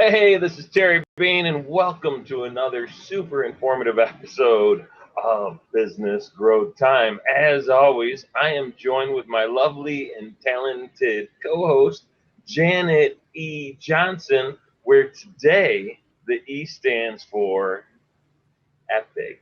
Hey, this is Terry Bean, and welcome to another super informative episode of Business Growth Time. As always, I am joined with my lovely and talented co-host, Janet E. Johnson, where today the E stands for epic.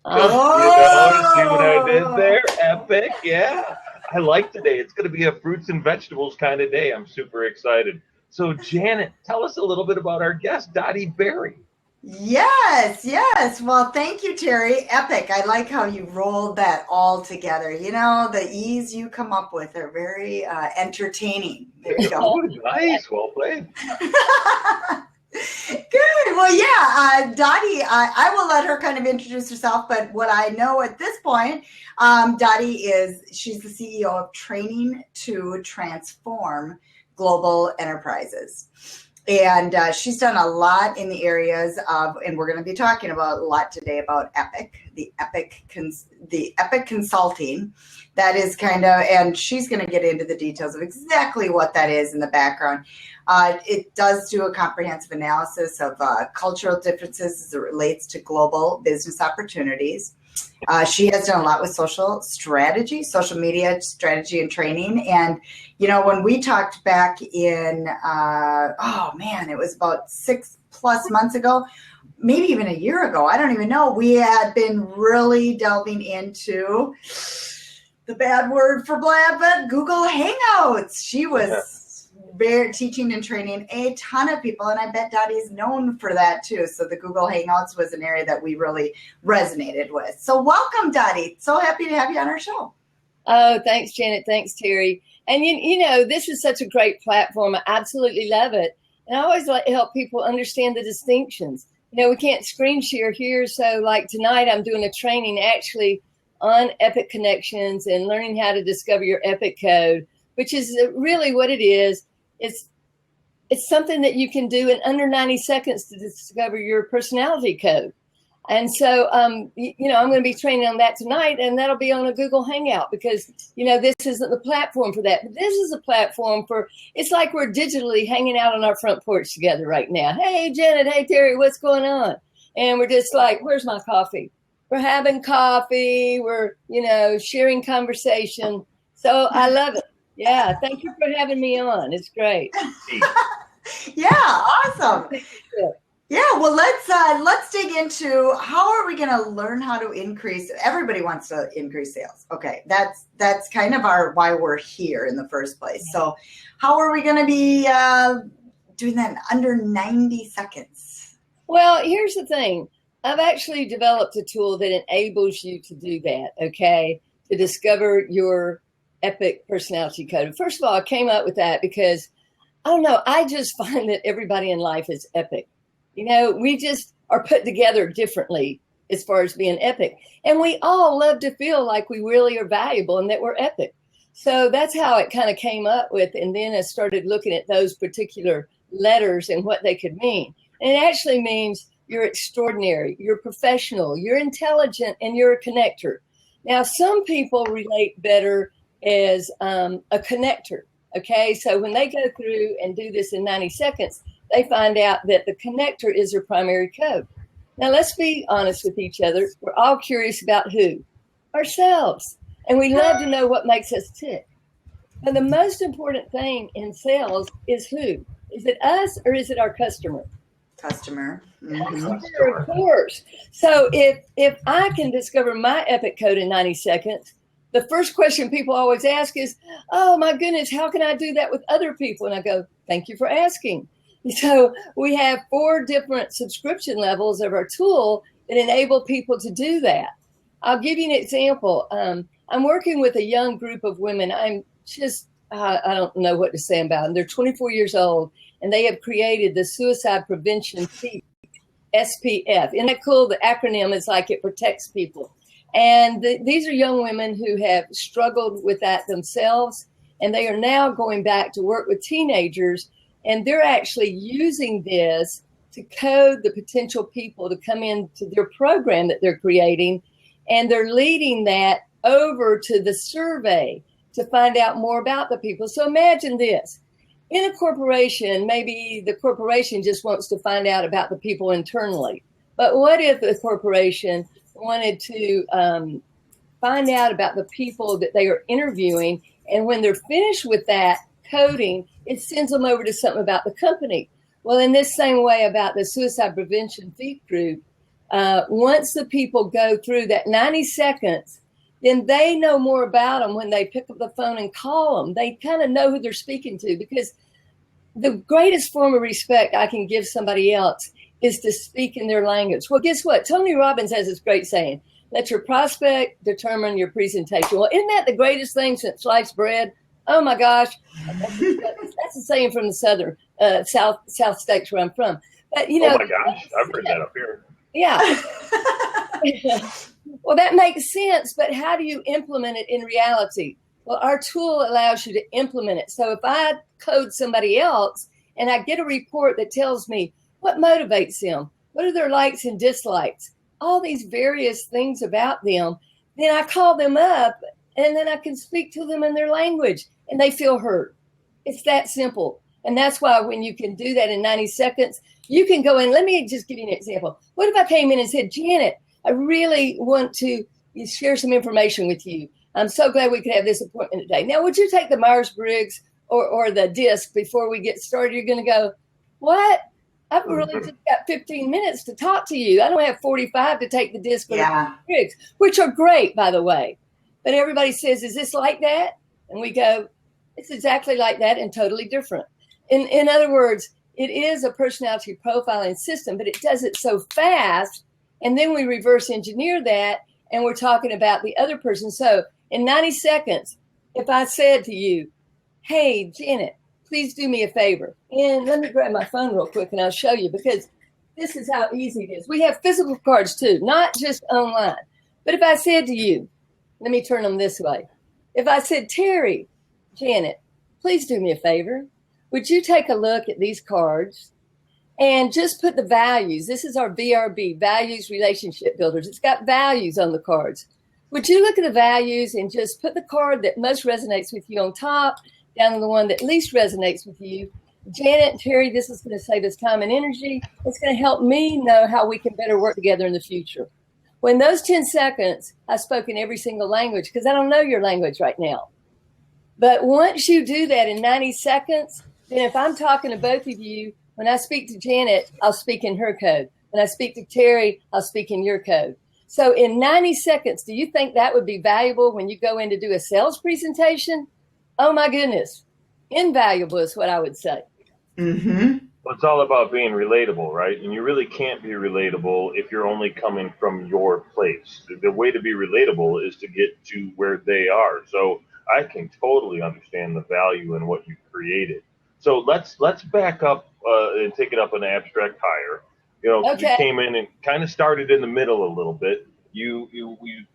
See what I did there? Epic, yeah. I like today. It's going to be a fruits and vegetables kind of day. I'm super excited. So, Janet, tell us a little bit about our guest, Dottie Berry. Yes. Well, thank you, Terry. Epic. I like how you rolled that all together. You know, the E's you come up with are very entertaining. There you go. Nice. Well played. Good. Well, yeah, Dottie, I will let her kind of introduce herself, but what I know at this point, Dottie she's the CEO of Training to Transform Global Enterprises. And she's done a lot in the areas of, and we're going to be talking about a lot today about the epic consulting. That is kind of, and she's going to get into the details of exactly what that is in the background. It does do a comprehensive analysis of cultural differences as it relates to global business opportunities. She has done a lot with social media strategy and training. And, you know, when we talked back in, it was about 6+ months ago, maybe even a year ago, I don't even know, we had been really delving into the bad word for blab, but Google Hangouts. She was teaching and training a ton of people, and I bet Dottie's known for that too. So the Google Hangouts was an area that we really resonated with. So welcome, Dottie. So happy to have you on our show. Oh, thanks, Janet. Thanks, Terry. And you know, this is such a great platform. I absolutely love it. And I always like to help people understand the distinctions. You know, we can't screen share here. So like tonight, I'm doing a training actually on epic connections and learning how to discover your epic code, which is really what it is. It's something that you can do in under 90 seconds to discover your personality code. And so, I'm going to be training on that tonight, and that'll be on a Google Hangout because, you know, this isn't the platform for that. But this is a platform it's like we're digitally hanging out on our front porch together right now. Hey, Janet. Hey, Terry, what's going on? And we're just like, where's my coffee? We're having coffee. We're, sharing conversation. So I love it. Yeah, thank you for having me on. It's great. Yeah, awesome. Yeah, well, let's dig into how are we going to learn how to increase. Everybody wants to increase sales. Okay, that's kind of why we're here in the first place. So, how are we going to be doing that in under 90 seconds? Well, here's the thing. I've actually developed a tool that enables you to do that. Okay, to discover your epic personality code. First of all, I came up with that because, I don't know, I just find that everybody in life is epic. You know, we just are put together differently as far as being epic. And we all love to feel like we really are valuable and that we're epic. So that's how it kind of came up with. And then I started looking at those particular letters and what they could mean. And it actually means you're extraordinary, you're professional, you're intelligent, and you're a connector. Now, some people relate better as a connector. Okay, so when they go through and do this in 90 seconds, they find out that the connector is their primary code. Now, let's be honest with each other. We're all curious about who? Ourselves. And we love to know what makes us tick. But the most important thing in sales is who? Is it us or is it our customer? Customer. Mm-hmm. Of course. So if I can discover my epic code in 90 seconds, the first question people always ask is, oh, my goodness, how can I do that with other people? And I go, thank you for asking. So we have 4 different subscription levels of our tool that enable people to do that. I'll give you an example. I'm working with a young group of women. I'm just, I don't know what to say about them. They're 24 years old, and they have created the Suicide Prevention Peak, SPF. Isn't that cool? The acronym is like it protects people. And these are young women who have struggled with that themselves, and they are now going back to work with teenagers, and they're actually using this to code the potential people to come into their program that they're creating, and they're leading that over to the survey to find out more about the people. So imagine this. in a corporation, maybe the corporation just wants to find out about the people internally. But what if the corporation wanted to find out about the people that they are interviewing, and when they're finished with that coding, it sends them over to something about the company? Well, in this same way about the suicide prevention feed group, once the people go through that 90 seconds, then they know more about them when they pick up the phone and call them. They kind of know who they're speaking to, because the greatest form of respect I can give somebody else is to speak in their language. Well, guess what? Tony Robbins has this great saying, let your prospect determine your presentation. Well, isn't that the greatest thing since sliced bread? Oh my gosh. That's a saying from the South states where I'm from. But, you know, oh my gosh, I've heard that up here. Yeah. Well, that makes sense, but how do you implement it in reality? Well, our tool allows you to implement it. So if I code somebody else and I get a report that tells me what motivates them, what are their likes and dislikes, all these various things about them, then I call them up and then I can speak to them in their language and they feel heard. It's that simple. And that's why when you can do that in 90 seconds, you can go in. Let me just give you an example. What if I came in and said, Janet, I really want to share some information with you. I'm so glad we could have this appointment today. Now, would you take the Myers-Briggs or the DISC before we get started? You're going to go, what? I've really just got 15 minutes to talk to you. I don't have 45 to take the DISC or the Myers-Briggs, which are great, by the way. But everybody says, is this like that? And we go, it's exactly like that and totally different. In other words, it is a personality profiling system, but it does it so fast. And then we reverse engineer that, and we're talking about the other person. So in 90 seconds, if I said to you, hey, Janet, please do me a favor. And let me grab my phone real quick and I'll show you, because this is how easy it is. We have physical cards too, not just online. But if I said to you, let me turn them this way. If I said, Terry, Janet, please do me a favor. Would you take a look at these cards and just put the values? This is our VRB, Values Relationship Builders. It's got values on the cards. Would you look at the values and just put the card that most resonates with you on top, down to the one that least resonates with you? Janet and Terry, this is going to save us time and energy. It's going to help me know how we can better work together in the future. Well, in those 10 seconds, I spoke in every single language because I don't know your language right now. But once you do that in 90 seconds, then if I'm talking to both of you, when I speak to Janet, I'll speak in her code. When I speak to Terry, I'll speak in your code. So in 90 seconds, do you think that would be valuable when you go in to do a sales presentation? Oh, my goodness. Invaluable is what I would say. Mm-hmm. Well, it's all about being relatable, right? And you really can't be relatable if you're only coming from your place. The way to be relatable is to get to where they are. So I can totally understand the value in what you created. So let's back up and take it up an abstract higher. You know, Okay. You came in and kind of started in the middle a little bit. You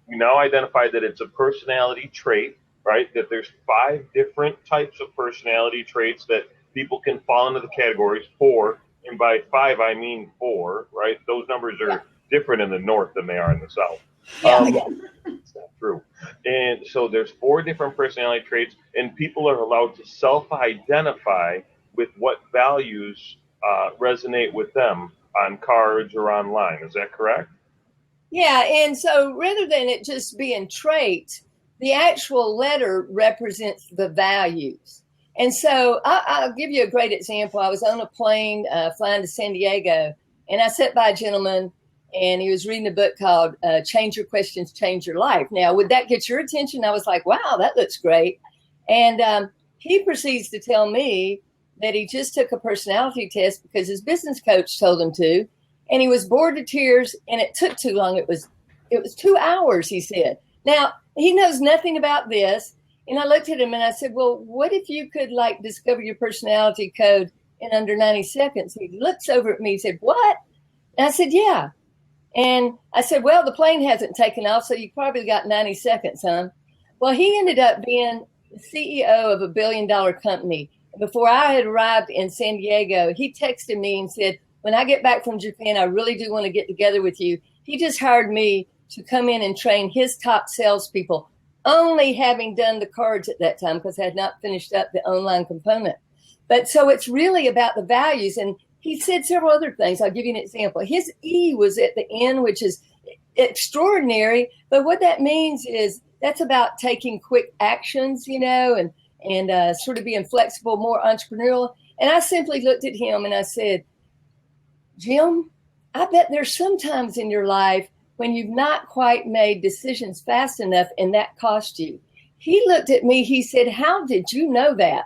now identified that it's a personality trait, right? That there's 5 different types of personality traits that people can fall into the categories 4, and by 5 I mean 4, right? Those numbers are different in the north than they are in the south. It's not true. And so there's 4 different personality traits, and people are allowed to self-identify with what values resonate with them on cards or online. Is that correct? Yeah, and so rather than it just being traits, the actual letter represents the values. And so I'll give you a great example. I was on a plane flying to San Diego, and I sat by a gentleman, and he was reading a book called Change Your Questions, Change Your Life. Now, would that get your attention? I was like, wow, that looks great. And he proceeds to tell me that he just took a personality test because his business coach told him to, and he was bored to tears, and it took too long. It was 2 hours, he said. Now, he knows nothing about this. And I looked at him and I said, well, what if you could discover your personality code in under 90 seconds? He looks over at me, he said, what? And I said, yeah. And I said, well, the plane hasn't taken off, so you probably got 90 seconds, huh? Well, he ended up being the CEO of a $1 billion company. Before I had arrived in San Diego, he texted me and said, when I get back from Japan, I really do want to get together with you. He just hired me to come in and train his top salespeople, only having done the cards at that time because I had not finished up the online component. But so it's really about the values. And he said several other things. I'll give you an example. His E was at the end, which is extraordinary. But what that means is that's about taking quick actions, and sort of being flexible, more entrepreneurial. And I simply looked at him and I said, Jim, I bet there's sometimes in your life when you've not quite made decisions fast enough and that cost you. He looked at me, he said, how did you know that?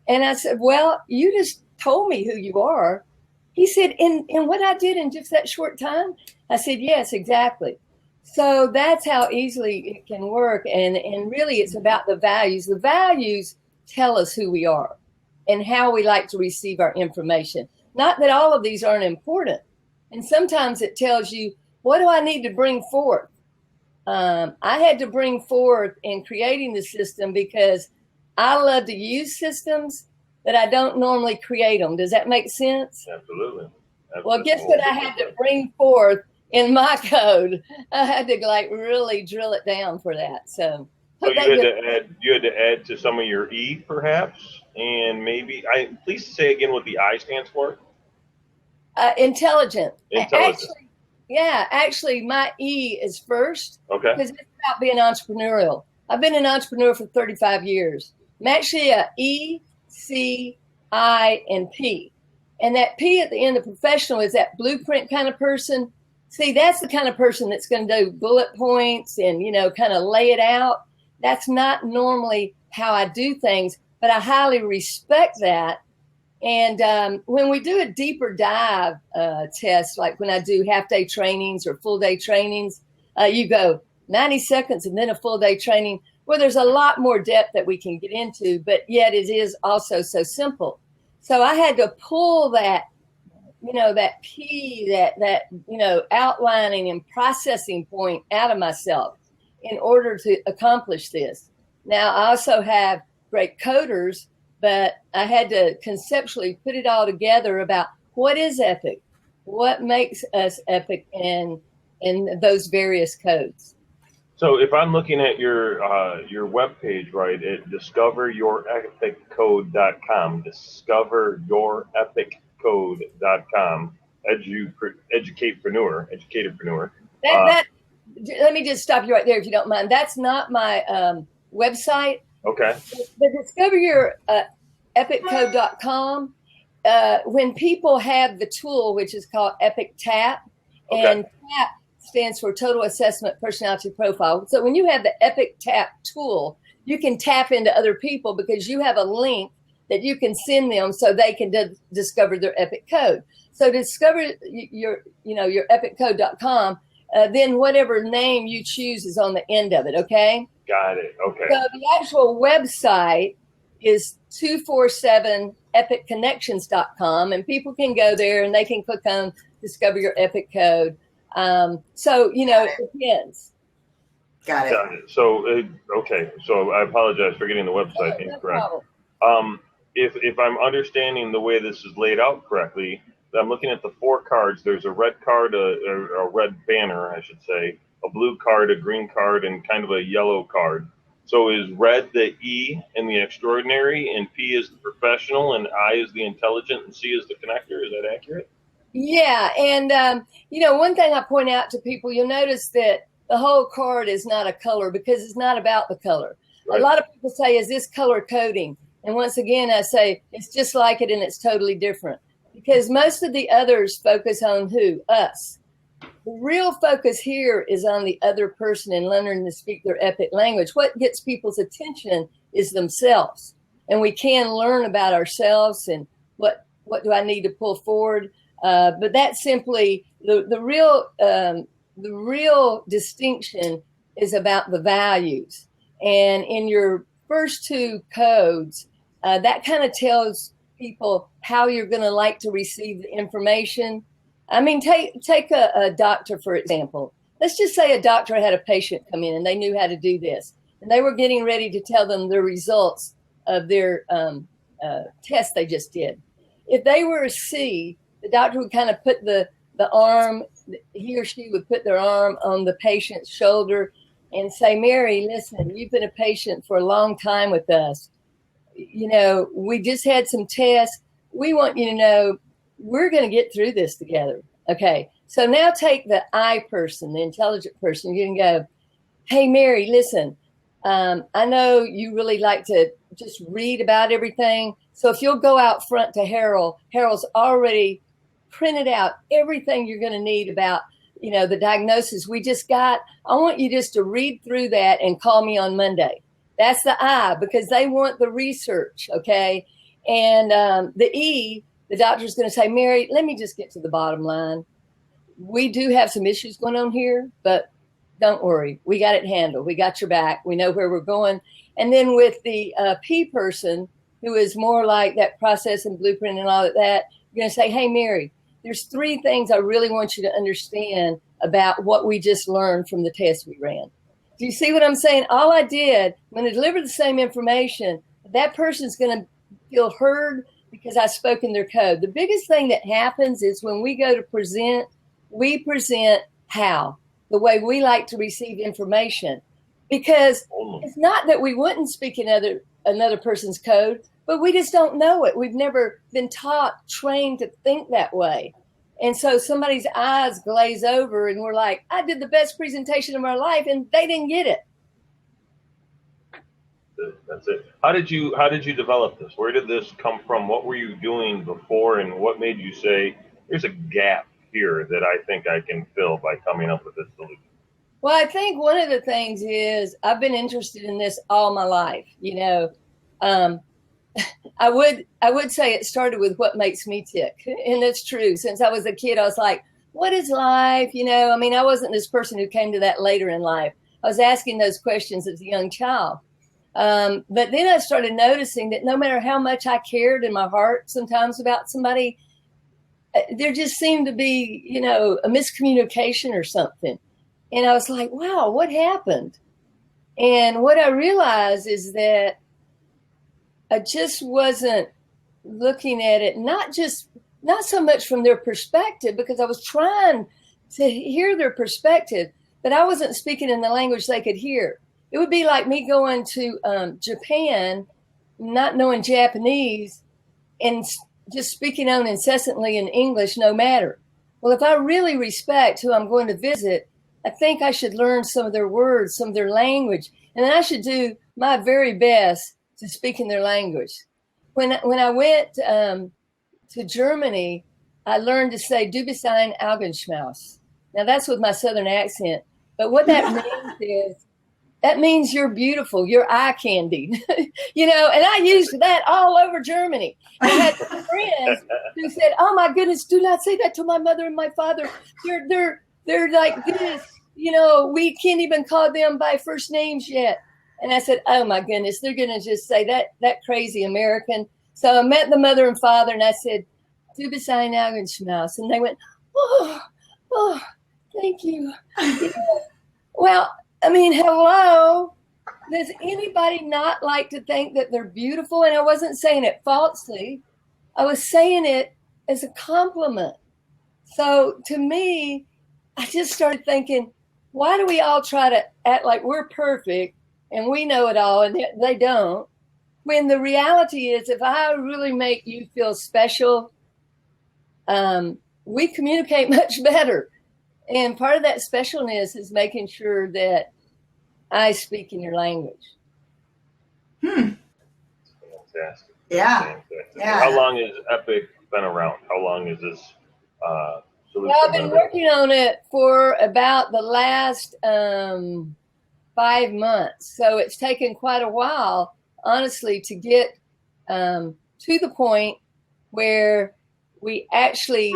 And I said, well, you just told me who you are. He said, in what I did in just that short time? I said, yes, exactly. So that's how easily it can work. And really it's about the values. The values tell us who we are and how we like to receive our information. Not that all of these aren't important. And sometimes it tells you, what do I need to bring forth? I had to bring forth in creating the system because I love to use systems, but I don't normally create them. Does that make sense? Absolutely. Well, guess what I had to bring forth in my code? I had to really drill it down for that. So you had to add to some of your E perhaps, and maybe please say again what the I stands for. Intelligent. Intelligent. Actually, my E is first. Okay. Because it's about being entrepreneurial. I've been an entrepreneur for 35 years. I'm actually a E, C, I, and P. And that P at the end of professional is that blueprint kind of person. See, that's the kind of person that's going to do bullet points and, kind of lay it out. That's not normally how I do things, but I highly respect that. And when we do a deeper dive test, like when I do half-day trainings or full-day trainings, you go 90 seconds and then a full-day training where there's a lot more depth that we can get into, but yet it is also so simple. So I had to pull that, that P, that outlining and processing point out of myself in order to accomplish this. Now, I also have great coders, but I had to conceptually put it all together about what is epic, what makes us epic in those various codes. So if I'm looking at your webpage, right, at discoveryourepiccode.com, discoveryourepiccode.com, educatorpreneur. Let me just stop you right there if you don't mind. That's not my website. Okay. The discoveryourepiccode.com, when people have the tool, which is called Epic Tap, and TAP stands for Total Assessment Personality Profile. So when you have the Epic Tap tool, you can tap into other people because you have a link that you can send them so they can discover their Epic Code. So discover your epiccode.com, then whatever name you choose is on the end of it, okay? Got it. Okay. So the actual website is 247epicconnections.com, and people can go there and they can click on Discover Your Epic Code. It depends. Got it. So, okay. So I apologize for getting the website incorrect. If I'm understanding the way this is laid out correctly, I'm looking at the 4 cards. There's a red card, a red banner, I should say, a blue card, a green card, and kind of a yellow card. So is red the E in the extraordinary, and P is the professional, and I is the intelligent, and C is the connector? Is that accurate? Yeah. And, one thing I point out to people, you'll notice that the whole card is not a color because it's not about the color. Right. A lot of people say, is this color coding? And once again, I say it's just like it and it's totally different because most of the others focus on who? Us. The real focus here is on the other person and learning to speak their epic language. What gets people's attention is themselves. And we can learn about ourselves and what do I need to pull forward. But that's simply the real distinction is about the values. And in your first 2 codes, that kind of tells people how you're going to like to receive the information. I mean, take a doctor, for example. Let's just say a doctor had a patient come in and they knew how to do this. And they were getting ready to tell them the results of their test they just did. If they were a C, the doctor would kind of put the arm, he or she would put their arm on the patient's shoulder and say, Mary, listen, you've been a patient for a long time with us. we just had some tests. We want you to know we're going to get through this together. Okay. So now take the I person, the intelligent person. You can go, hey, Mary, listen, I know you really like to just read about everything. So if you'll go out front to Harold's already printed out everything you're going to need about, the diagnosis we just got. I want you just to read through that and call me on Monday. That's the I, because they want the research, okay? And the E, the doctor's going to say, Mary, let me just get to the bottom line. We do have some issues going on here, but don't worry. We got it handled. We got your back. We know where we're going. And then with the P person, who is more like that process and blueprint and all of that, you're going to say, hey, Mary, there's 3 things I really want you to understand about what we just learned from the test we ran. Do you see what I'm saying? All I did, when I delivered the same information, that person's going to feel heard because I spoke in their code. The biggest thing that happens is when we go to present, we present how, the way we like to receive information. Because it's not that we wouldn't speak in another person's code, but we just don't know it. We've never been trained to think that way. And so somebody's eyes glaze over and we're like, I did the best presentation of my life, and they didn't get it. That's it. How did you develop this? Where did this come from? What were you doing before, and what made you say, there's a gap here that I think I can fill by coming up with this solution? Well, I think one of the things is I've been interested in this all my life. I would say it started with what makes me tick. And that's true. Since I was a kid, I was like, what is life? I wasn't this person who came to that later in life. I was asking those questions as a young child. But then I started noticing that no matter how much I cared in my heart sometimes about somebody, there just seemed to be, a miscommunication or something. And I was like, wow, what happened? And what I realized is that I just wasn't looking at it, not so much from their perspective, because I was trying to hear their perspective, but I wasn't speaking in the language they could hear. It would be like me going to Japan, not knowing Japanese, and just speaking on incessantly in English, no matter. Well, if I really respect who I'm going to visit, I think I should learn some of their words, some of their language, and then I should do my very best to speak in their language. When I went to Germany, I learned to say "Du bist ein Augenschmaus." Now that's with my Southern accent, but what that means is that means you're beautiful, you're eye candy, and I used that all over Germany. I had friends who said, "Oh my goodness, do not say that to my mother and my father. They're like this, we can't even call them by first names yet." And I said, oh my goodness, they're going to just say that crazy American. So I met the mother and father and I said, Du bist ein Augenschmaus. And they went, oh, thank you. Well, hello. Does anybody not like to think that they're beautiful? And I wasn't saying it falsely. I was saying it as a compliment. So to me, I just started thinking, why do we all try to act like we're perfect and we know it all and they don't? When the reality is, if I really make you feel special, we communicate much better. And part of that specialness is making sure that I speak in your language. Fantastic. Yeah. Fantastic. Yeah. How long has Epic been around? How long is this solution? Well, I've been working on it for about the last 5 months. So it's taken quite a while, honestly, to get to the point where we actually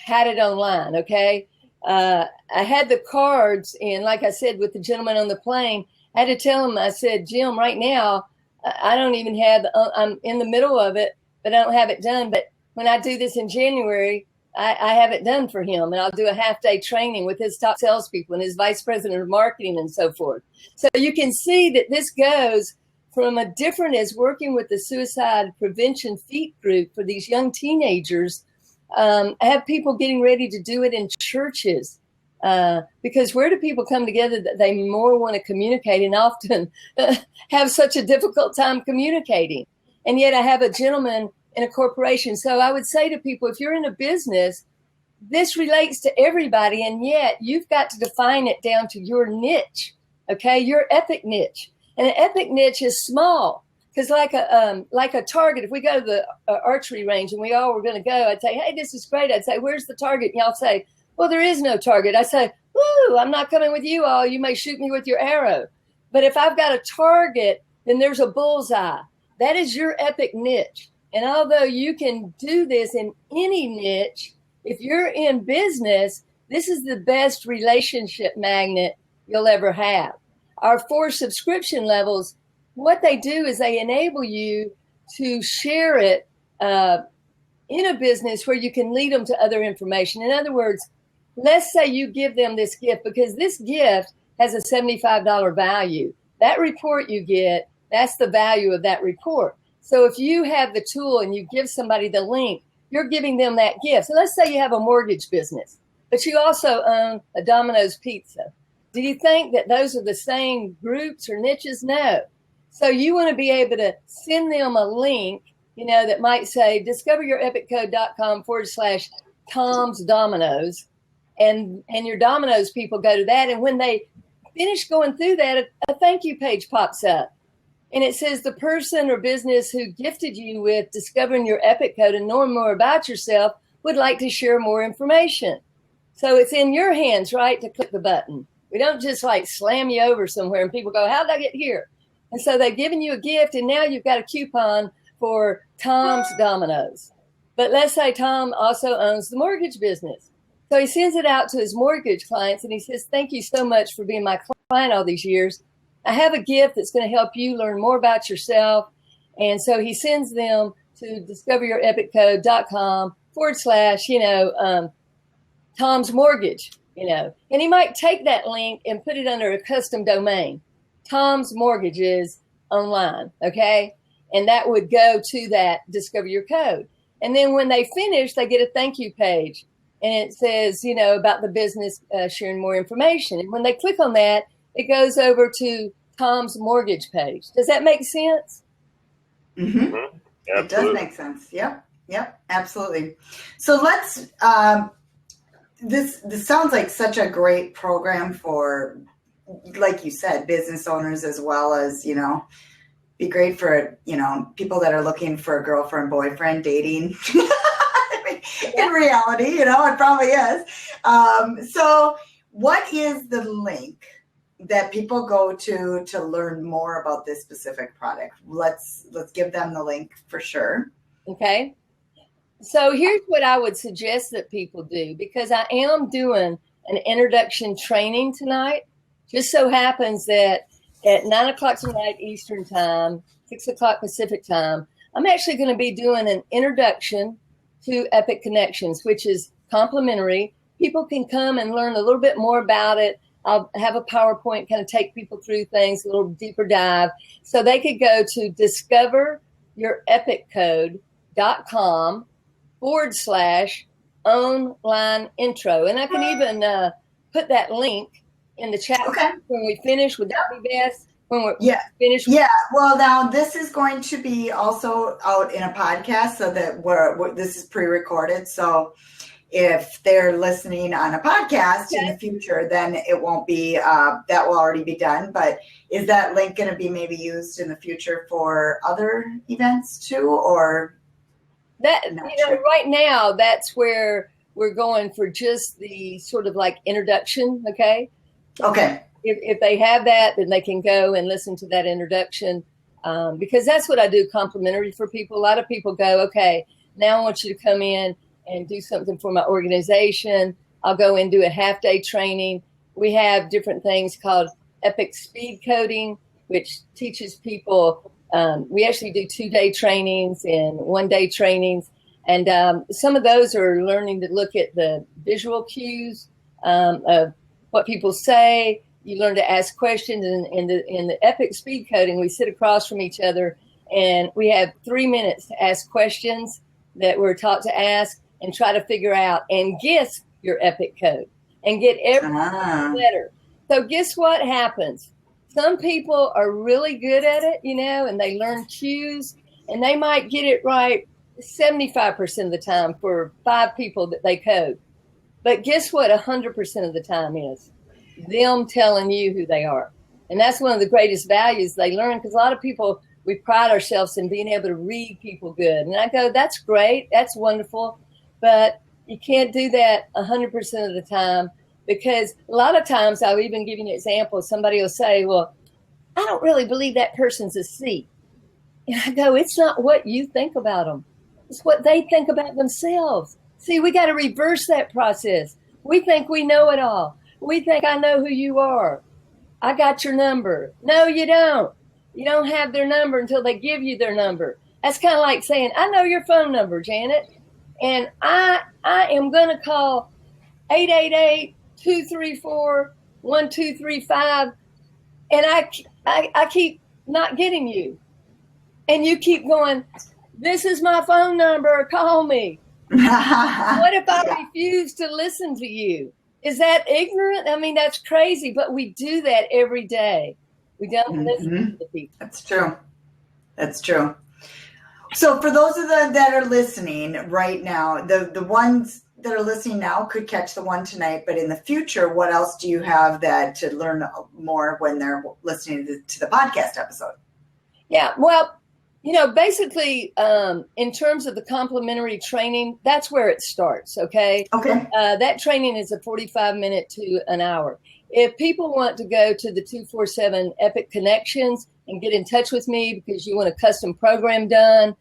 had it online, okay? I had the cards, and like I said, with the gentleman on the plane, I had to tell him, I said, Jim, right now, I don't even have, I'm in the middle of it, but I don't have it done. But when I do this in January, I have it done for him, and I'll do a half-day training with his top salespeople and his vice president of marketing and so forth. So you can see that this goes from a different as working with the suicide prevention feet group for these young teenagers. I have people getting ready to do it in churches because where do people come together that they more want to communicate and often have such a difficult time communicating? And yet I have a gentleman in a corporation. So I would say to people, if you're in a business, this relates to everybody, and yet you've got to define it down to your niche, okay? Your epic niche. And an epic niche is small, because like a target, if we go to the archery range and we all were going to go, I'd say, hey, this is great. I'd say, where's the target? And y'all say, well, there is no target. I say, woo, I'm not coming with you all. You may shoot me with your arrow. But if I've got a target, then there's a bullseye. That is your epic niche. And although you can do this in any niche, if you're in business, this is the best relationship magnet you'll ever have. Our 4 subscription levels, what they do is they enable you to share it in a business where you can lead them to other information. In other words, let's say you give them this gift, because this gift has a $75 value. That report you get, that's the value of that report. So if you have the tool and you give somebody the link, you're giving them that gift. So let's say you have a mortgage business, but you also own a Domino's pizza. Do you think that those are the same groups or niches? No. So you want to be able to send them a link, that might say discoveryourepicCode.com/Tom's Dominoes. And your Domino's people go to that. And when they finish going through that, a thank you page pops up. And it says the person or business who gifted you with discovering your epic code and knowing more about yourself would like to share more information. So it's in your hands, right, to click the button. We don't just like slam you over somewhere and people go, how did I get here? And so they've given you a gift, and now you've got a coupon for Tom's Dominoes. But let's say Tom also owns the mortgage business. So he sends it out to his mortgage clients and he says, thank you so much for being my client all these years. I have a gift that's going to help you learn more about yourself. And so he sends them to discoveryourepicCode.com/, Tom's Mortgage, and he might take that link and put it under a custom domain, Tom's Mortgages online. Okay. And that would go to that Discover Your Code. And then when they finish, they get a thank you page. And it says, about the business sharing more information. And when they click on that, it goes over to Tom's Mortgage page. Does that make sense? Mm-hmm. It does make sense. Yep, absolutely. So let's, this sounds like such a great program for, like you said, business owners, as well as, be great for, people that are looking for a girlfriend, boyfriend, dating. In reality, it probably is. So what is the link that people go to learn more about this specific product? Let's give them the link for sure. Okay. So here's what I would suggest that people do, because I am doing an introduction training tonight. Just so happens that at 9:00 tonight Eastern time, 6:00 Pacific time, I'm actually going to be doing an introduction to Epic Connections, which is complimentary. People can come and learn a little bit more about it. I'll have a PowerPoint, kind of take people through things, a little deeper dive. So they could go to discoveryourepicCode.com/online intro. And I can even put that link in the chat when we finish. Would that be best? When we're finished? Yeah. Well, now this is going to be also out in a podcast, so that this is pre-recorded. So if they're listening on a podcast in the future, then it won't be, that will already be done. But is that link going to be maybe used in the future for other events too, or? That, right now, that's where we're going for just the sort of like introduction. Okay. If they have that, then they can go and listen to that introduction, because that's what I do complimentary for people. A lot of people go, okay, now I want you to come in and do something for my organization. I'll go and do a half-day training. We have different things called Epic Speed Coding, which teaches people. We actually do 2-day trainings and 1-day trainings. And some of those are learning to look at the visual cues of what people say. You learn to ask questions. And in the Epic Speed Coding, we sit across from each other and we have 3 minutes to ask questions that we're taught to ask and try to figure out and guess your epic code and get every letter. So guess what happens? Some people are really good at it, and they learn cues and they might get it right 75% of the time for 5 people that they code. But guess what 100% of the time is? Them telling you who they are. And that's one of the greatest values they learn, because a lot of people, we pride ourselves in being able to read people good. And I go, that's great, that's wonderful, but you can't do that 100% of the time, because a lot of times, I'll even give you an example. Somebody will say, well, I don't really believe that person's a C. And I go, it's not what you think about them. It's what they think about themselves. See, we got to reverse that process. We think we know it all. We think I know who you are. I got your number. No, you don't. You don't have their number until they give you their number. That's kind of like saying, I know your phone number, Janet, and I am going to call 888-234-1235, and I keep not getting you. And you keep going, this is my phone number, call me. What if I refuse to listen to you? Is that ignorant? I mean, that's crazy, but we do that every day. We don't listen to the people. That's true. That's true. So for those of them that are listening right now, the ones that are listening now could catch the one tonight, but in the future, what else do you have that to learn more when they're listening to the podcast episode? Yeah, well, basically, in terms of the complimentary training, that's where it starts, okay? Okay. That training is a 45-minute to an hour. If people want to go to the 247 Epic Connections and get in touch with me because you want a custom program done,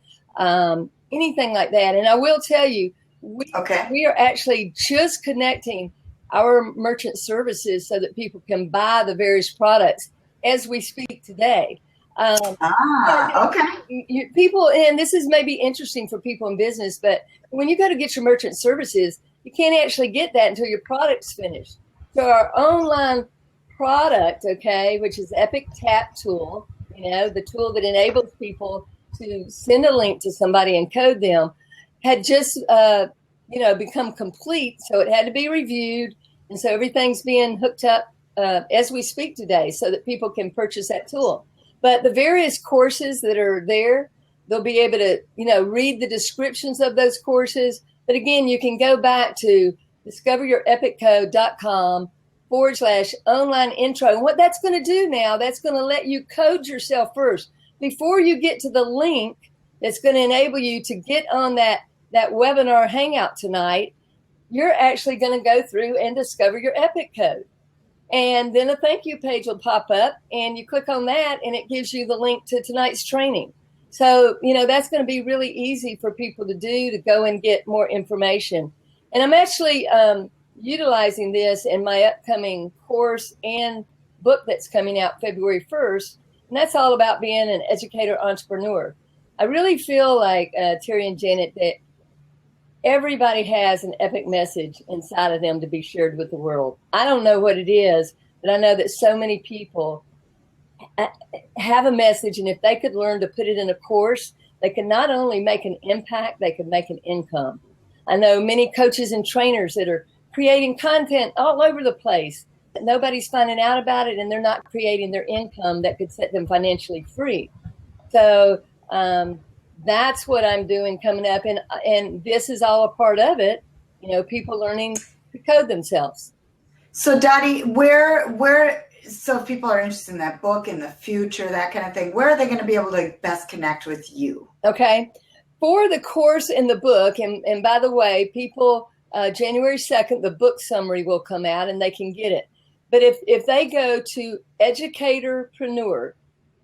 anything like that, and I will tell you, we are actually just connecting our merchant services so that people can buy the various products as we speak today. People, and this is maybe interesting for people in business, but when you go to get your merchant services, you can't actually get that until your product's finished. So our online product, okay, which is Epic Tap Tool, the tool that enables people to send a link to somebody and code them, had just, become complete. So it had to be reviewed. And so everything's being hooked up as we speak today so that people can purchase that tool. But the various courses that are there, they'll be able to, read the descriptions of those courses. But again, you can go back to discoveryourepiccode.com/online intro. And what that's going to do now, that's going to let you code yourself first. Before you get to the link that's going to enable you to get on that webinar hangout tonight, you're actually going to go through and discover your Epic code. And then a thank you page will pop up, and you click on that, and it gives you the link to tonight's training. So, that's going to be really easy for people to do, to go and get more information. And I'm actually utilizing this in my upcoming course and book that's coming out February 1st, and that's all about being an educator entrepreneur. I really feel like, Terry and Janet, that everybody has an epic message inside of them to be shared with the world. I don't know what it is, but I know that so many people have a message, and if they could learn to put it in a course, they can not only make an impact, they could make an income. I know many coaches and trainers that are creating content all over the place. Nobody's finding out about it, and they're not creating their income that could set them financially free. So that's what I'm doing coming up, and this is all a part of it. People learning to code themselves. So Dottie, so if people are interested in that book in the future, that kind of thing, where are they going to be able to best connect with you? Okay. For the course and the book, and by the way, people, January 2nd, the book summary will come out and they can get it. But if they go to Educatorpreneur,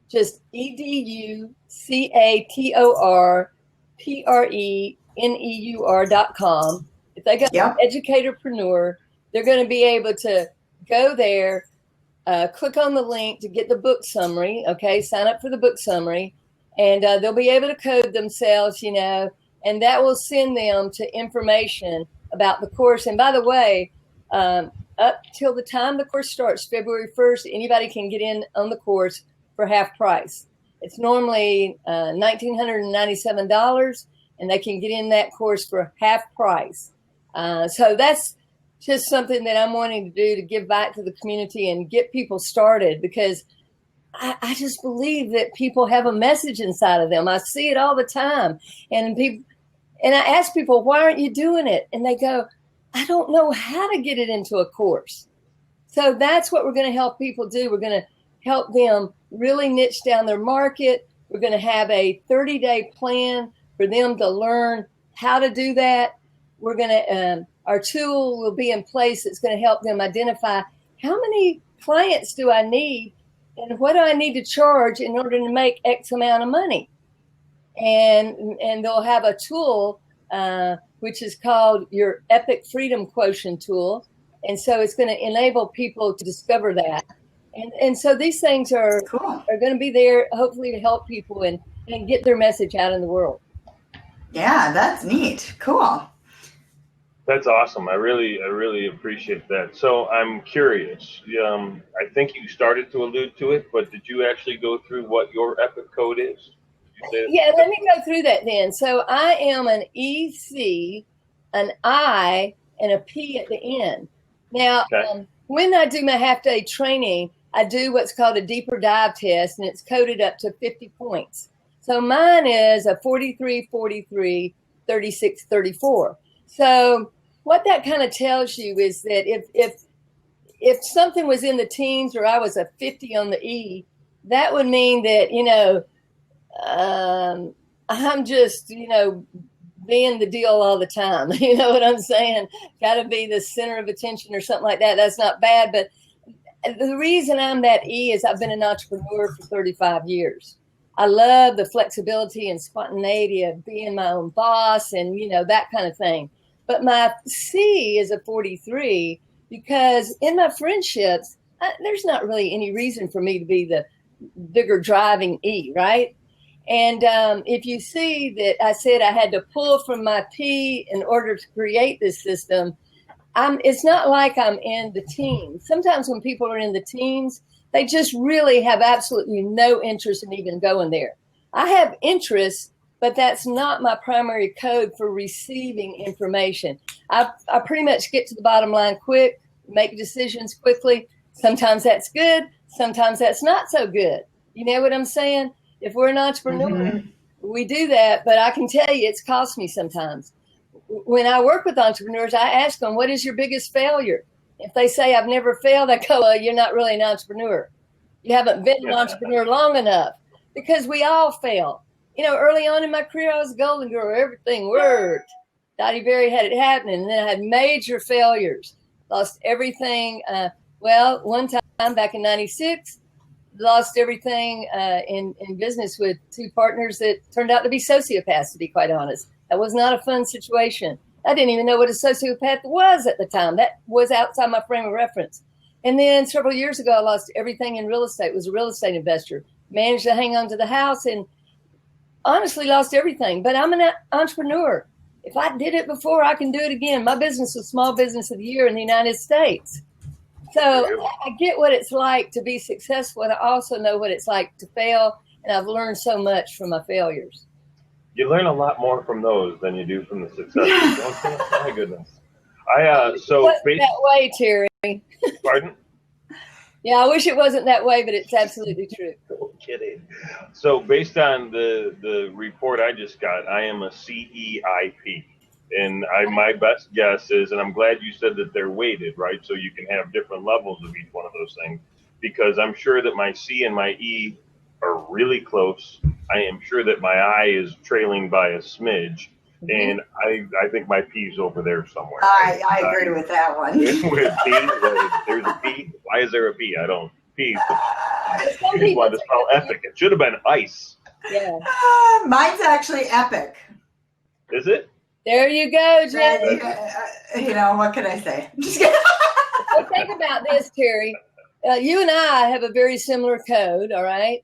just EducatorPreneur.com. If they go to Educatorpreneur, they're going to be able to go there, click on the link to get the book summary, okay, sign up for the book summary, and they'll be able to code themselves, and that will send them to information about the course. And by the way, up till the time the course starts, February 1st, anybody can get in on the course for half price. It's normally $1,997, and they can get in that course for half price. So that's just something that I'm wanting to do to give back to the community and get people started, because I just believe that people have a message inside of them. I see it all the time. And I ask people, why aren't you doing it? And they go, I don't know how to get it into a course. So that's what we're going to help people do. We're going to help them really niche down their market. We're going to have a 30-day plan for them to learn how to do that. We're going to, our tool will be in place. It's going to help them identify how many clients do I need and what do I need to charge in order to make X amount of money. And they'll have a tool, which is called your Epic Freedom Quotient tool. And so it's going to enable people to discover that. And so these things are going to be there, hopefully, to help people and get their message out in the world. Yeah, that's neat. Cool. That's awesome. I really appreciate that. So I'm curious. I think you started to allude to it, but did you actually go through what your Epic code is? Yeah, let me go through that then. So I am an EC, an I, and a P at the end. Now, when I do my half-day training, I do what's called a deeper dive test, and it's coded up to 50 points. So mine is a 43, 43, 36, 34. So what that kind of tells you is that if something was in the teens or I was a 50 on the E, that would mean that, I'm just, being the deal all the time. You know what I'm saying? Got to be the center of attention or something like that. That's not bad. But the reason I'm that E is I've been an entrepreneur for 35 years. I love the flexibility and spontaneity of being my own boss and, that kind of thing. But my C is a 43 because in my friendships, there's not really any reason for me to be the bigger driving E, right? And if you see that I said I had to pull from my P in order to create this system, it's not like I'm in the teens. Sometimes when people are in the teens, they just really have absolutely no interest in even going there. I have interest, but that's not my primary code for receiving information. I pretty much get to the bottom line quick, make decisions quickly. Sometimes that's good. Sometimes that's not so good. You know what I'm saying? If we're an entrepreneur, we do that, but I can tell you it's cost me sometimes. When I work with entrepreneurs, I ask them, what is your biggest failure? If they say, I've never failed, I go, well, you're not really an entrepreneur. You haven't been an entrepreneur long enough because we all fail. Early on in my career, I was a golden girl. Everything worked. Dottie Berry had it happening. And then I had major failures. Lost everything. One time back in 96, lost everything in business with two partners that turned out to be sociopaths, to be quite honest. That was not a fun situation. I didn't even know what a sociopath was at the time. That was outside my frame of reference. And then several years ago, I lost everything in real estate, was a real estate investor, managed to hang on to the house and honestly lost everything. But I'm an entrepreneur. If I did it before, I can do it again. My business was Small Business of the Year in the United States. So I get what it's like to be successful, and I also know what it's like to fail, and I've learned so much from my failures. You learn a lot more from those than you do from the successes. Don't you? My goodness. That way, Terry. Pardon? Yeah, I wish it wasn't that way, but it's absolutely true. No kidding. So based on the report I just got, I am a CEIP. And my best guess is, and I'm glad you said that they're weighted, right? So you can have different levels of each one of those things, because I'm sure that my C and my E are really close. I am sure that my I is trailing by a smidge. And I think my P's over there somewhere. I agree with that one. With P, there's a P. Why is there a P? I don't. P. Some You wanted to spell epic. It should have been ice. Yeah. Mine's actually epic. Is it? There you go, Jen. What can I say? Just kidding. Well, think about this, Terry. You and I have a very similar code, all right?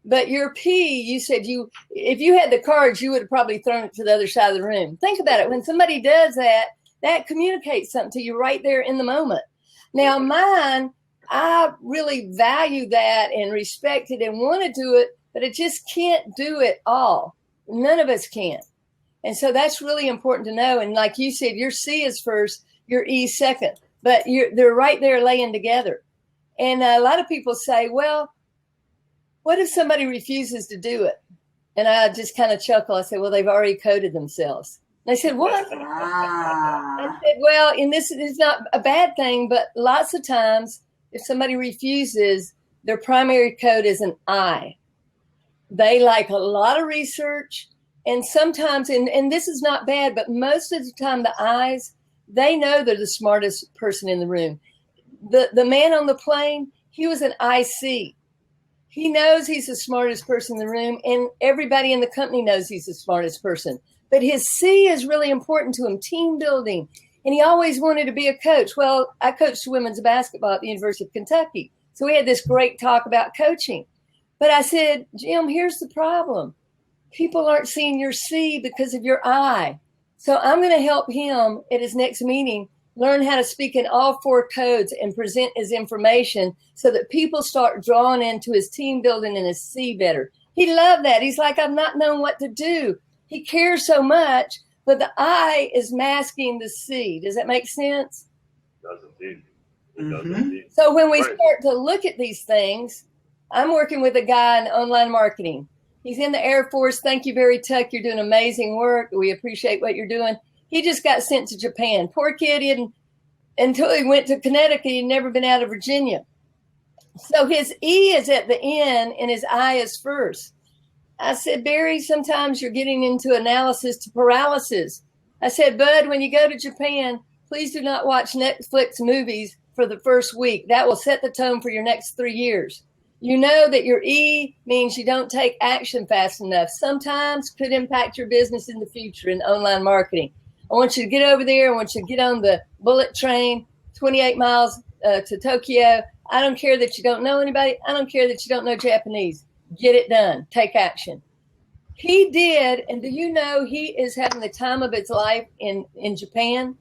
But your P, you said if you had the cards, you would have probably thrown it to the other side of the room. Think about it. When somebody does that, that communicates something to you right there in the moment. Now, mine, I really value that and respect it and want to do it, but I just can't do it all. None of us can. And so that's really important to know. And like you said, your C is first, your E second, but they're right there laying together. And a lot of people say, well, what if somebody refuses to do it? And I just kind of chuckle. I said, well, they've already coded themselves. And I said, what? I said, well, and this is not a bad thing, but lots of times if somebody refuses, their primary code is an I. They like a lot of research. And sometimes, and this is not bad, but most of the time the I's, they know they're the smartest person in the room. The man on the plane, he was an IC. He knows he's the smartest person in the room, and everybody in the company knows he's the smartest person. But his C is really important to him, team building. And he always wanted to be a coach. Well, I coached women's basketball at the University of Kentucky. So we had this great talk about coaching. But I said, Jim, here's the problem. People aren't seeing your C because of your I. So I'm going to help him at his next meeting learn how to speak in all 4 codes and present his information so that people start drawing into his team building and his C better. He loved that. He's like, I've not known what to do. He cares so much, but the I is masking the C. Does that make sense? It does indeed. It does indeed. So when we start to look at these things, I'm working with a guy in online marketing. He's in the Air Force. Thank you, Barry Tuck. You're doing amazing work. We appreciate what you're doing. He just got sent to Japan. Poor kid, until he went to Connecticut, he'd never been out of Virginia. So his E is at the end and his I is first. I said, Barry, sometimes you're getting into analysis to paralysis. I said, Bud, when you go to Japan, please do not watch Netflix movies for the first week. That will set the tone for your next 3 years. You know that your E means you don't take action fast enough. Sometimes could impact your business in the future in online marketing. I want you to get over there. I want you to get on the bullet train, 28 miles to Tokyo. I don't care that you don't know anybody. I don't care that you don't know Japanese. Get it done. Take action. He did. And do you know he is having the time of his life in Japan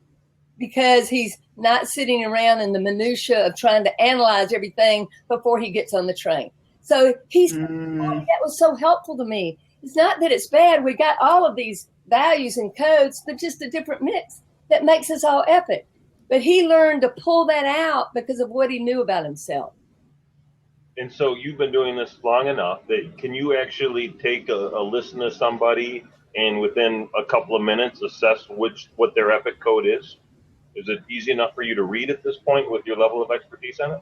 because he's not sitting around in the minutia of trying to analyze everything before he gets on the train. So that was so helpful to me. It's not that it's bad. We got all of these values and codes, but just a different mix that makes us all epic. But he learned to pull that out because of what he knew about himself. And so you've been doing this long enough that can you actually take a listen to somebody and within a couple of minutes assess what their epic code is? Is it easy enough for you to read at this point with your level of expertise in it?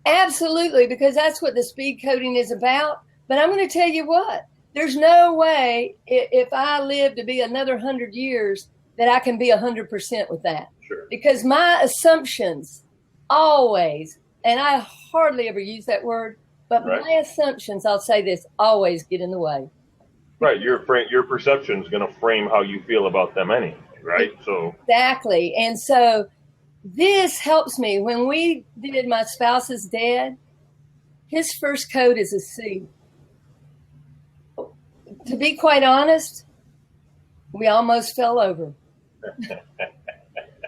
Absolutely, because that's what the speed coding is about. But I'm going to tell you what, there's no way if I live to be another 100 years that I can be 100% with that. Sure. Because my assumptions always, and I hardly ever use that word, but my assumptions, I'll say this, always get in the way. Right. Your perception is going to frame how you feel about them anyway, right? So exactly. And so this helps me. When we did my spouse's dad, his first code is a C. To be quite honest, we almost fell over.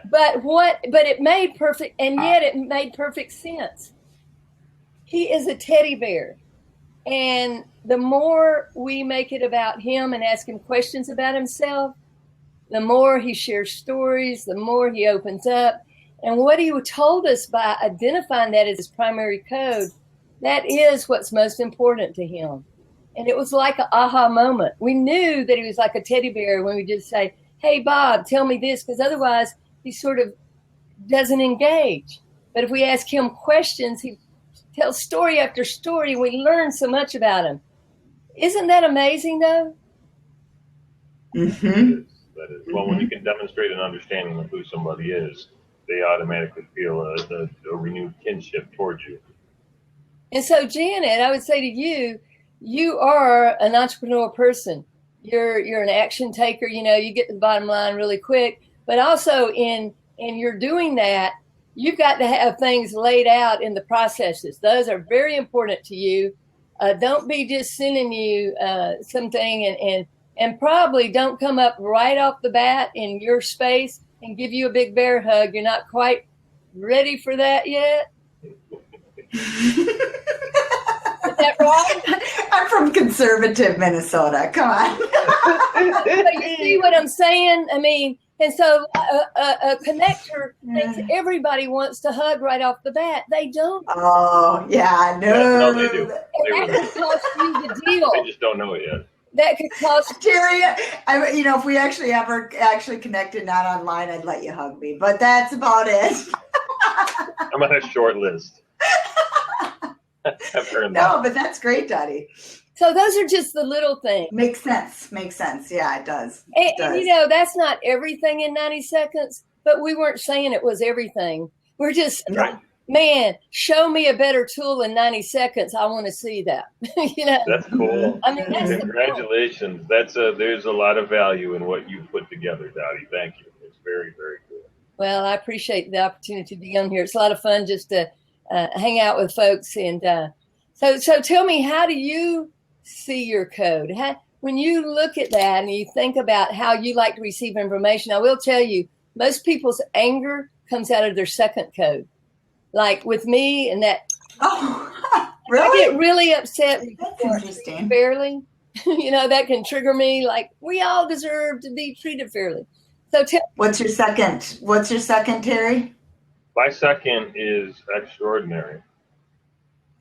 But it made perfect, and yet it made perfect sense. He is a teddy bear. And the more we make it about him and ask him questions about himself, the more he shares stories, the more he opens up. And what he told us by identifying that as his primary code, that is what's most important to him. And it was like an aha moment. We knew that he was like a teddy bear when we just say, hey, Bob, tell me this, because otherwise he sort of doesn't engage. But if we ask him questions, he tells story after story. We learn so much about him. Isn't that amazing, though? Mm-hmm. That is. Well, when you can demonstrate an understanding of who somebody is, they automatically feel a renewed kinship towards you. And so, Janet, I would say to you, you are an entrepreneurial person. You're an action taker. You know, you get to the bottom line really quick. But also in you're doing that, you've got to have things laid out in the processes. Those are very important to you. Don't be just sending you something and probably don't come up right off the bat in your space and give you a big bear hug. You're not quite ready for that yet. Is that right? I'm from conservative Minnesota. Come on. So you see what I'm saying? I mean, And so a connector thinks everybody wants to hug right off the bat. They don't. Oh, yeah, No, they do. That could cost you the deal. They just don't know it yet. That could cost Terry, if we actually ever connected, not online, I'd let you hug me. But that's about it. I'm on a short list. I've heard that. No, but that's great, Dottie. So those are just the little things. Makes sense. Yeah, it does. And that's not everything in 90 seconds, but we weren't saying it was everything. We're just, man, show me a better tool in 90 seconds. I want to see that. That's cool. I mean, that's Congratulations. There's a lot of value in what you put together, Dottie. Thank you. It's very, very cool. Well, I appreciate the opportunity to be on here. It's a lot of fun just to hang out with folks. And so tell me, how do you see your code? When you look at that and you think about how you like to receive information, I will tell you, most people's anger comes out of their second code. Like with me and that. Oh, really? I get really upset. That's interesting. Fairly. That can trigger me. Like, we all deserve to be treated fairly. So what's your second, Terry? My second is extraordinary.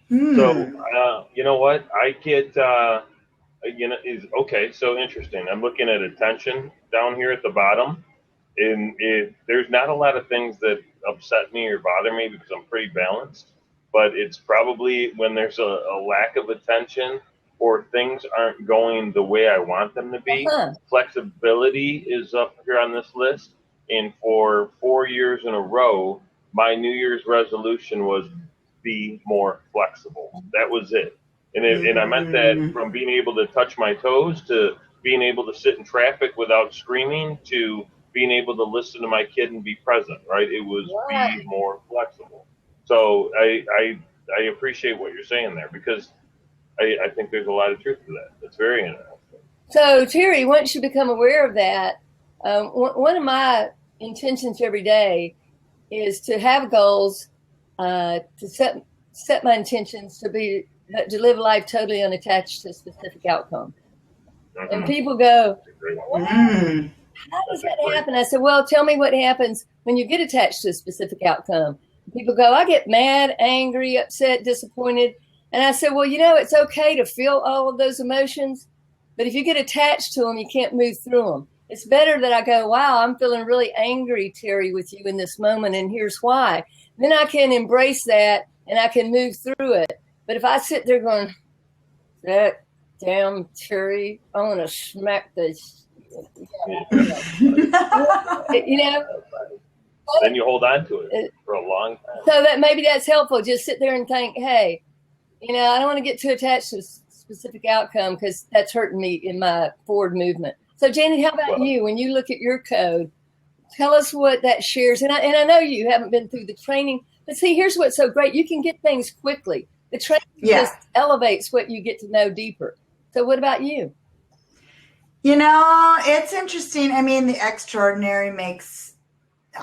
So, you know what? I get, so interesting. I'm looking at attention down here at the bottom. And there's not a lot of things that upset me or bother me because I'm pretty balanced. But it's probably when there's a lack of attention or things aren't going the way I want them to be. Flexibility is up here on this list. And for 4 years in a row, my New Year's resolution was be more flexible. That was it. And I meant that from being able to touch my toes to being able to sit in traffic without screaming to being able to listen to my kid and be present, right? It was be more flexible. So I appreciate what you're saying there because I think there's a lot of truth to that. It's very interesting. So Terry, once you become aware of that, one of my intentions every day is to have goals, to set my intentions to live life totally unattached to a specific outcome. Mm-hmm. And people go, how does that happen? I said, well, tell me what happens when you get attached to a specific outcome. People go, I get mad, angry, upset, disappointed. And I said, well, it's okay to feel all of those emotions, but if you get attached to them, you can't move through them. It's better that I go, wow, I'm feeling really angry, Terry, with you in this moment, and here's why. Then I can embrace that, and I can move through it. But if I sit there going, that damn Terry, I want to smack this, Then you hold on to it for a long time. So that maybe that's helpful. Just sit there and think, hey, I don't want to get too attached to a specific outcome because that's hurting me in my forward movement. So, Janet, how about you? When you look at your code, tell us what that shares. And I know you haven't been through the training, but see, here's what's so great. You can get things quickly. The training just elevates what you get to know deeper. So what about you? It's interesting. I mean, the extraordinary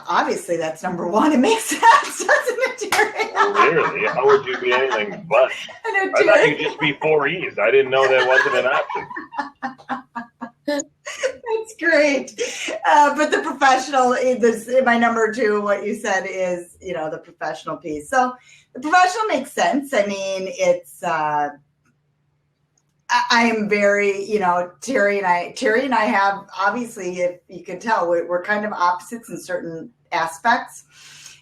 obviously that's number one. It makes sense, doesn't it, Terry? Literally, how would you be anything but? I thought you'd just be 4 E's. I didn't know that wasn't an option. That's great. But the professional is my number two. What you said is, the professional piece. So the professional makes sense. I mean, it's, I am very, Terry and I have, obviously, if you can tell, we're kind of opposites in certain aspects.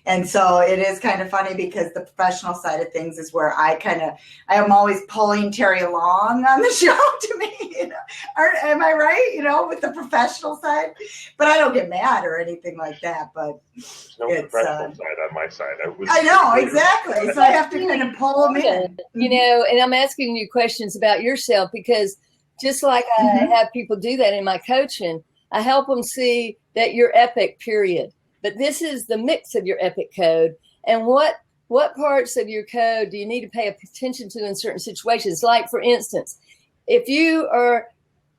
And so it is kind of funny because the professional side of things is where I am always pulling Terry along on the show to me, am I right? With the professional side, but I don't get mad or anything like that, but there's no professional side on my side. I know, exactly. So I have to kind of pull them in. And I'm asking you questions about yourself because just like I have people do that in my coaching, I help them see that you're epic, period. But this is the mix of your epic code. And what parts of your code do you need to pay attention to in certain situations? Like, for instance, if you are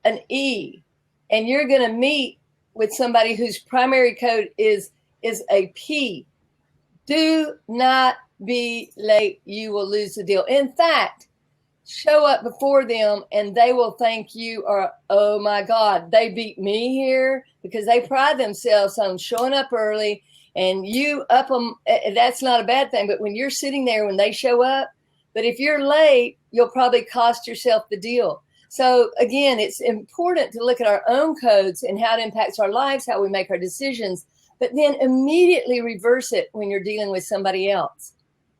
an E and you're going to meet with somebody whose primary code is a P, do not be late. You will lose the deal. In fact, show up before them and they will think you are, oh my God, they beat me here, because they pride themselves on showing up early and you up them. That's not a bad thing. But when you're sitting there, when they show up, but if you're late, you'll probably cost yourself the deal. So again, it's important to look at our own codes and how it impacts our lives, how we make our decisions, but then immediately reverse it when you're dealing with somebody else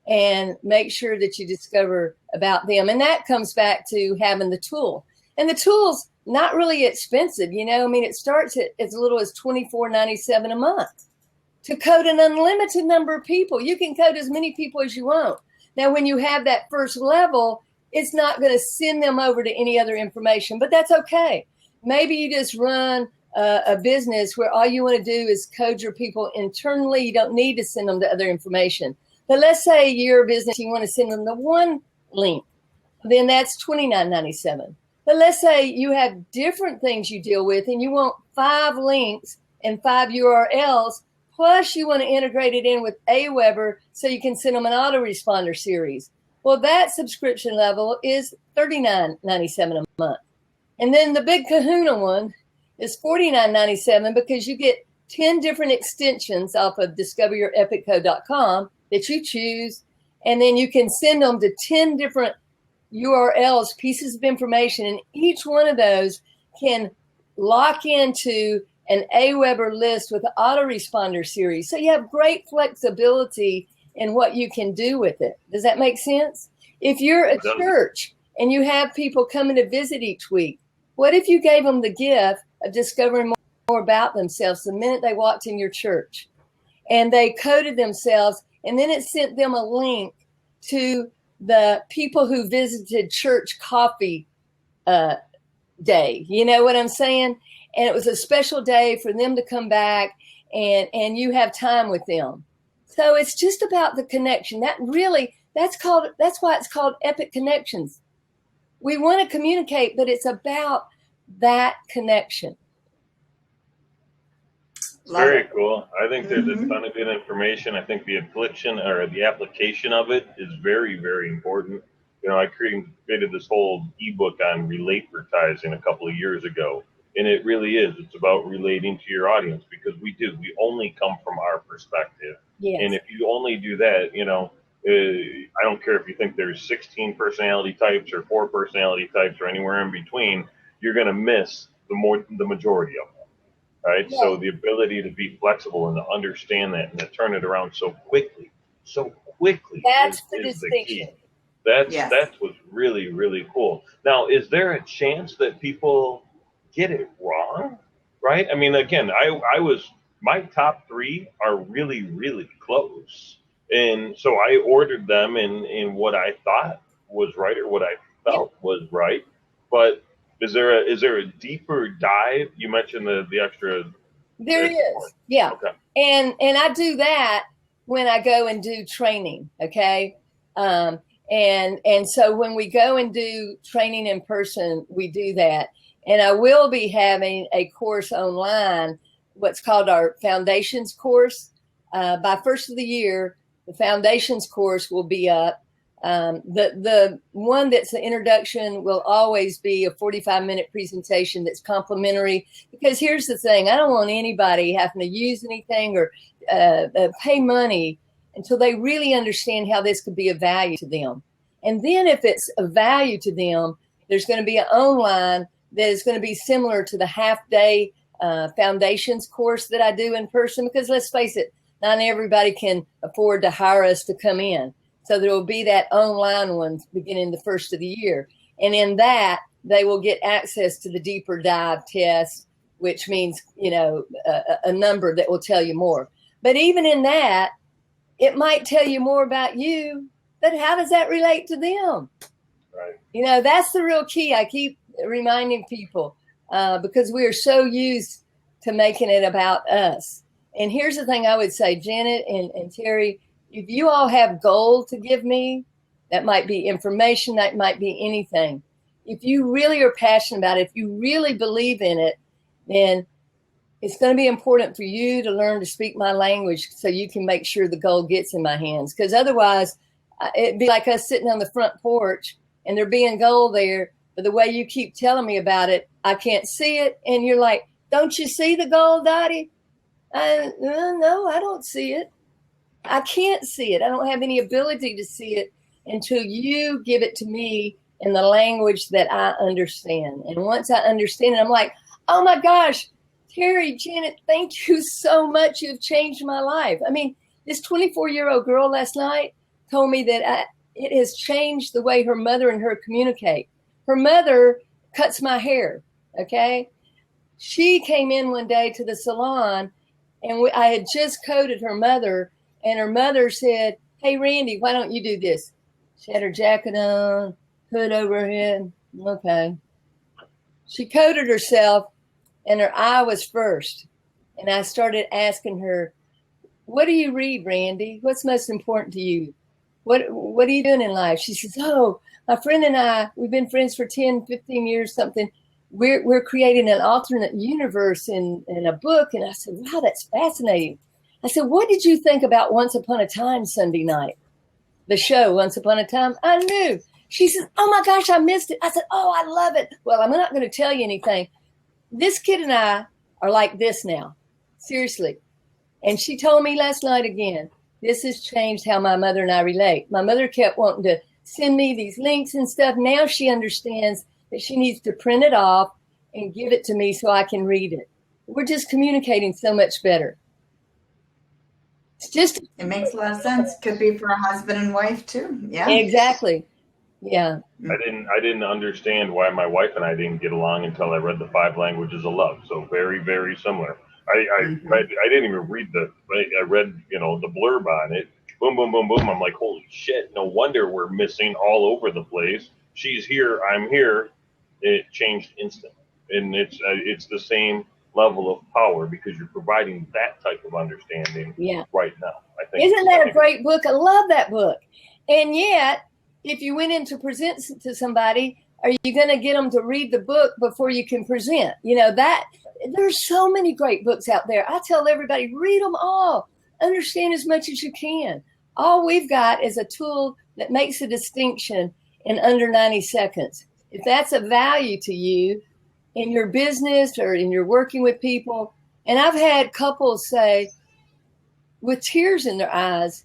and make sure that you discover about them. And that comes back to having the tool. And the tool's not really expensive. You know, I mean, it starts at as little as $24.97 a month to code an unlimited number of people. You can code as many people as you want. Now, when you have that first level, it's not going to send them over to any other information, but that's okay. Maybe you just run a business where all you want to do is code your people internally. You don't need to send them to other information. But let's say you're a business, you want to send them the one link, then that's $29.97. But let's say you have different things you deal with and you want 5 links and 5 URLs, plus you want to integrate it in with Aweber so you can send them an autoresponder series. Well, that subscription level is $39.97 a month. And then the big kahuna one is $49.97 because you get 10 different extensions off of discoveryourepiccode.com that you choose. And then you can send them to 10 different URLs, pieces of information, and each one of those can lock into an Aweber list with an autoresponder series. So you have great flexibility in what you can do with it. Does that make sense? If you're a church and you have people coming to visit each week, what if you gave them the gift of discovering more about themselves the minute they walked in your church and they coded themselves, and then it sent them a link to the people who visited church coffee day? You know what I'm saying? And it was a special day for them to come back and you have time with them. So it's just about the connection. That's why it's called Epic Connections. We want to communicate, but it's about that connection. Very cool. I think there's a ton of good information. I think the application of it is very, very important. You know, I created this whole ebook on relatevertising a couple of years ago. And it really is. It's about relating to your audience, because we only come from our perspective. Yes. And if you only do that, you know, I don't care if you think there's 16 personality types or 4 personality types or anywhere in between, you're going to miss the majority of them. Right. Yeah. So the ability to be flexible and to understand that and to turn it around so quickly. That's the distinction. That's what's really, really cool. Now, is there a chance that people get it wrong? Right? I mean, again, my top 3 are really, really close. And so I ordered them in what I thought was right or what I felt was right. But is there a deeper dive? You mentioned the extra. There is. Yeah. Okay. And I do that when I go and do training. Okay. And so when we go and do training in person, we do that. And I will be having a course online, what's called our Foundations course. By first of the year, the Foundations course will be up. The one that's the introduction will always be a 45-minute presentation that's complimentary. Because here's the thing, I don't want anybody having to use anything or pay money until they really understand how this could be of value to them. And then if it's of value to them, there's going to be an online that is going to be similar to the half-day Foundations course that I do in person, because let's face it, not everybody can afford to hire us to come in. So there will be that online one beginning the first of the year. And in that, they will get access to the deeper dive test, which means, you know, a number that will tell you more. But even in that, it might tell you more about you, but how does that relate to them? Right. You know, that's the real key. I keep reminding people because we are so used to making it about us. And here's the thing I would say, Janet and Terry, if you all have gold to give me, that might be information, that might be anything. If you really are passionate about it, if you really believe in it, then it's going to be important for you to learn to speak my language so you can make sure the gold gets in my hands. Because otherwise, it'd be like us sitting on the front porch and there being gold there. But the way you keep telling me about it, I can't see it. And you're like, don't you see the gold, Dottie? No, I don't see it. I can't see it. I don't have any ability to see it until you give it to me in the language that I understand. And once I understand it, I'm like, oh my gosh, Terry, Janet, thank you so much. You've changed my life. I mean, this 24-year-old girl last night told me that it has changed the way her mother and her communicate. Her mother cuts my hair, okay? She came in one day to the salon, and I had just coated her mother, and her mother said, hey, Randy, why don't you do this? She had her jacket on, hood over her head. Okay. She coated herself, and her eye was first. And I started asking her, what do you read, Randy? What's most important to you? What are you doing in life? She says, oh, my friend and I, we've been friends for 10, 15 years, something. We're creating an alternate universe in a book. And I said, wow, that's fascinating. I said, what did you think about Once Upon a Time Sunday night? The show, Once Upon a Time? I knew. She said, oh my gosh, I missed it. I said, oh, I love it. Well, I'm not going to tell you anything. This kid and I are like this now. Seriously. And she told me last night again, this has changed how my mother and I relate. My mother kept wanting to send me these links and stuff. Now she understands that she needs to print it off and give it to me so I can read it. We're just communicating so much better. It makes a lot of sense. Could be for a husband and wife too. Yeah. Exactly. Yeah. I didn't understand why my wife and I didn't get along until I read the 5 Languages of Love. So very, very similar. I didn't even read I read, the blurb on it. Boom, boom, boom, boom. I'm like, holy shit. No wonder we're missing all over the place. She's here. I'm here. It changed instantly. And it's the same level of power because you're providing that type of understanding right now. I think. Isn't that a great book? I love that book. And yet, if you went in to present to somebody, are you going to get them to read the book before you can present? There's so many great books out there. I tell everybody, read them all. Understand as much as you can. All we've got is a tool that makes a distinction in under 90 seconds. If that's a value to you in your business or in your working with people, and I've had couples say with tears in their eyes,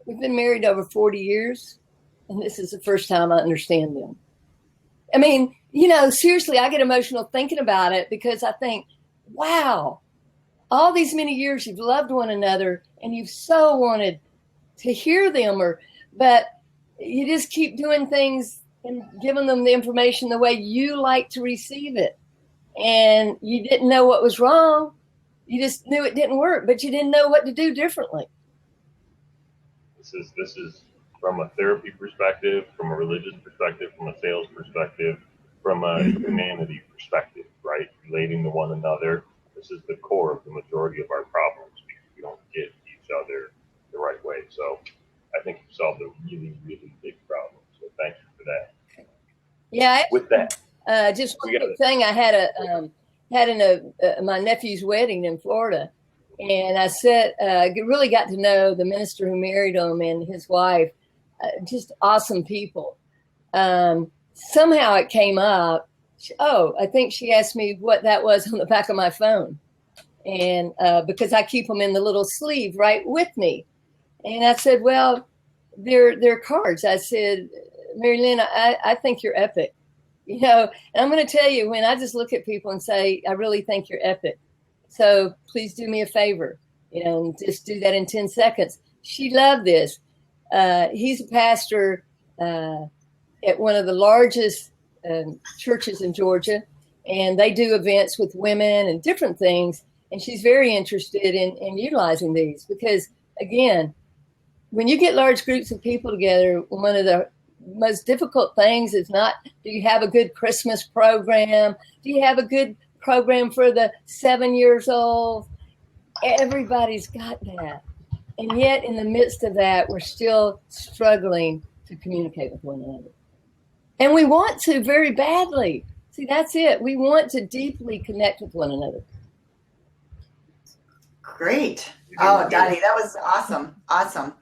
we've been married over 40 years, and this is the first time I understand them. I mean, seriously, I get emotional thinking about it because I think, wow, all these many years you've loved one another and you've so wanted to hear them, but you just keep doing things and giving them the information the way you like to receive it. And you didn't know what was wrong. You just knew it didn't work, but you didn't know what to do differently. This is from a therapy perspective, from a religious perspective, from a sales perspective, from a humanity perspective, right? Relating to one another. This is the core of the majority of our problems because we don't get each other the right way. So I think you solved a really, really big problem. So thank you for that. Yeah. With that, just one quick thing. I had my nephew's wedding in Florida, and I said, really got to know the minister who married him and his wife, just awesome people. Somehow it came up. I think she asked me what that was on the back of my phone, and because I keep them in the little sleeve right with me, and I said, well, they're cards. I said, Mary Lynn, I think you're epic. And I'm going to tell you, when I just look at people and say, I really think you're epic. So please do me a favor, and just do that in 10 seconds. She loved this. He's a pastor at one of the largest churches in Georgia, and they do events with women and different things. And she's very interested in utilizing these because, again, when you get large groups of people together, one of the most difficult things is not, do you have a good Christmas program? Do you have a good program for the 7 years old? Everybody's got that. And yet in the midst of that, we're still struggling to communicate with one another. And we want to very badly. See, that's it. We want to deeply connect with one another. Great. Oh, Dottie, that was awesome. Awesome.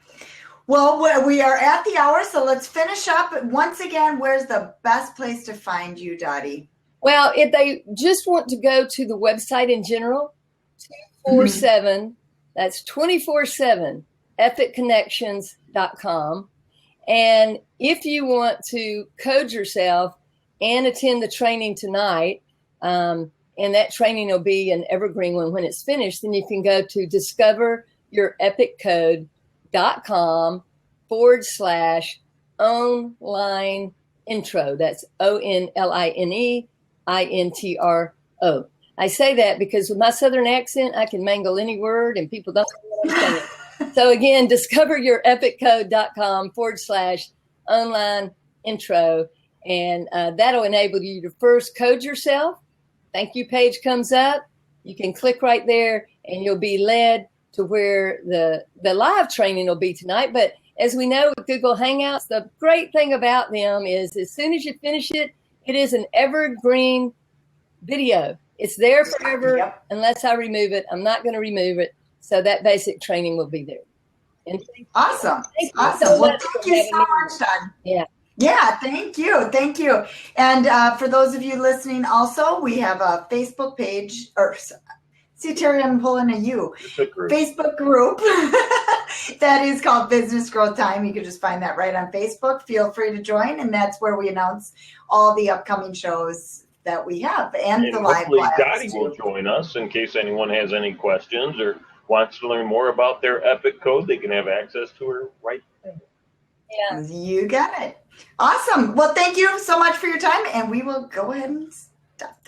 Well, we are at the hour, so let's finish up. Once again, where's the best place to find you, Dottie? Well, if they just want to go to the website in general, 247, that's 24/7, epicconnections.com. And if you want to code yourself and attend the training tonight, and that training will be an evergreen one when it's finished, then you can go to discoveryourepicCode.com/online intro. That's ONLINEINTRO. I say that because with my Southern accent, I can mangle any word and people don't know what I'm saying. So again, discoveryourepicCode.com/online intro. And that'll enable you to first code yourself. Thank you page comes up. You can click right there and you'll be led to where the live training will be tonight. But as we know with Google Hangouts, the great thing about them is as soon as you finish it, it is an evergreen video. It's there forever unless I remove it. I'm not going to remove it. So that basic training will be there. And awesome. Thank you awesome. so well, much thank you so much, Don. Yeah. Yeah, thank you. Thank you. And for those of you listening also, we have a Facebook page, or see, Terry, I'm pulling a U. Facebook group that is called Business Growth Time. You can just find that right on Facebook. Feel free to join. And that's where we announce all the upcoming shows that we have and the live hopefully labs Dottie too. will join us in case anyone has any questions or wants to learn more about their Epic code. They can have access to her right there. Yeah. You got it. Awesome. Well, thank you so much for your time, and we will go ahead and stop.